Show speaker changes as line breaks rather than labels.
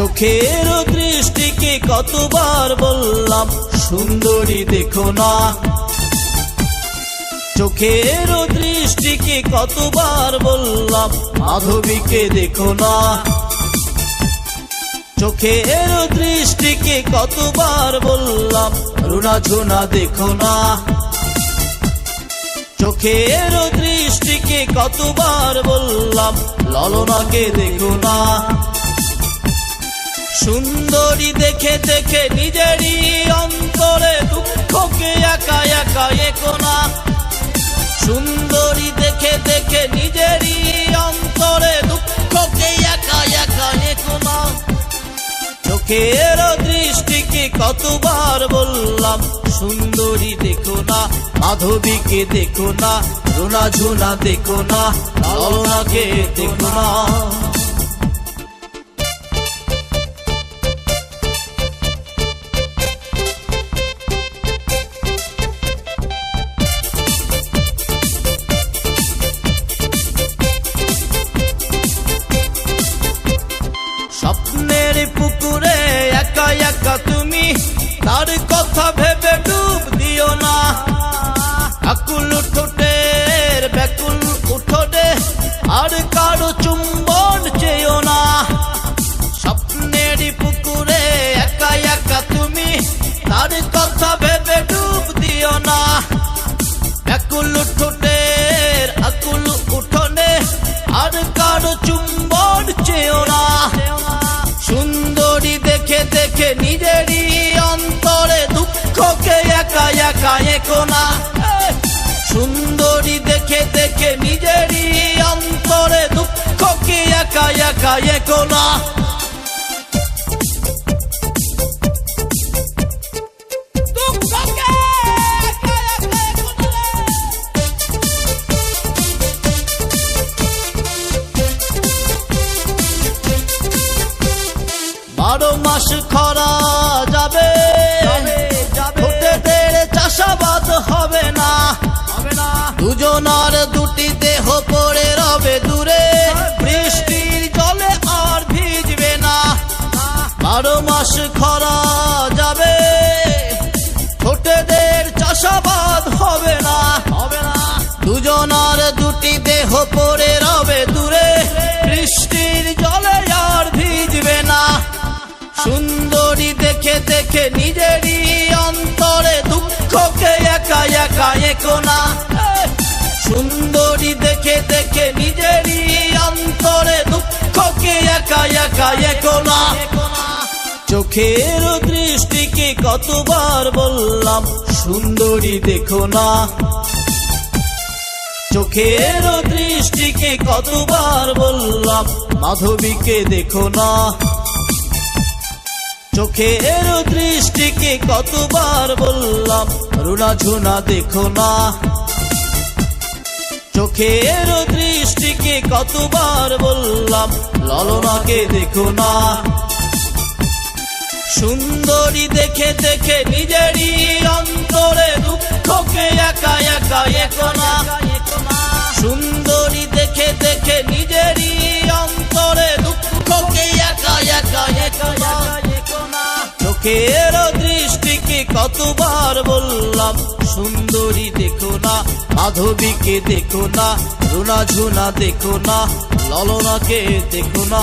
চোখের দৃষ্টিকে কতবার বললাম সুন্দরী দেখো না। চোখের দৃষ্টিকে কতবার বললাম মাধবীকে দেখো না। চোখের দৃষ্টিকে কতবার বললাম রুনা ঝুনা দেখো না। চোখের দৃষ্টিকে কতবার বললাম ললনাকে দেখো না। সুন্দরী দেখে দেখে নিজেরই অন্তরে দুঃখকে একা একা একো না। সুন্দরী দেখে দেখে নিজেরই অন্তরে দুঃখকে একা একা একো না। চোখের দৃষ্টিকে কতবার বললাম সুন্দরী দেখো না। মাধবীকে দেখো না, রুনা ঝুনা দেখো না, ললনাকে দেখো না। স্বপ্নের পুকুরে একা একা তুমি, তার কথা ভেবে ডুব দিও না। আকুল ঠোঁটের ব্যাকুল উঠোনে আর কারো চুম্বন চেয়েও না। স্বপ্নের পুকুরে একা একা তুমি, তার কথা ভেবে ডুব দিও না। ব্যাকুল ঠোঁটের আকুল উঠোনে আর কারো চুম্বন চেয়েও না। সুন্দরী দেখে দেখে নিজেরই অন্তরে দুঃখকে একা একা একো না। সুন্দরী দেখে দেখে নিজেরই অন্তরে দুঃখকে একা একা একো না। বারো মাস খরা যাবে, ঠোঁটেদের চাষাবাদ হবে না। দুজনার দুটি দেহ পড়ে রবে দূরে, বৃষ্টির জলে আর ভিজবে না। বারো মাস খরা যাবে, ঠোঁটেদের চাষাবাদ হবে না। দুজনার দুটি দেহ পড়ে রবে দূরে, বৃষ্টির জলে আর ভিজবে না। সুন্দরী দেখে দেখে নিজেরই অন্তরে দুঃখকে একা একা একো না। সুন্দরী দেখে দেখে নিজেরই অন্তরে দুঃখকে একা একা একো না। চোখের দৃষ্টিকে কতবার বললাম সুন্দরী দেখো না। চোখের দৃষ্টিকে কতবার বললাম মাধবীকে দেখো না। চোখের দৃষ্টিকে কতবার বললাম রুনা ঝুনা দেখো না। চোখের দৃষ্টিকে কতবার বললাম ললনাকে দেখো না। সুন্দরী দেখে দেখে নিজেরই অন্তরে দুঃখকে একা একা একো না। সুন্দরী দেখে দেখে নিজেরই অন্তরে দুঃখকে একা একা একো না। চোখের দৃষ্টিকে কতবার বললাম সুন্দরী দেখো না। মাধবীকে দেখো না, রুনা ঝুনা দেখো না, ললনাকে দেখো না।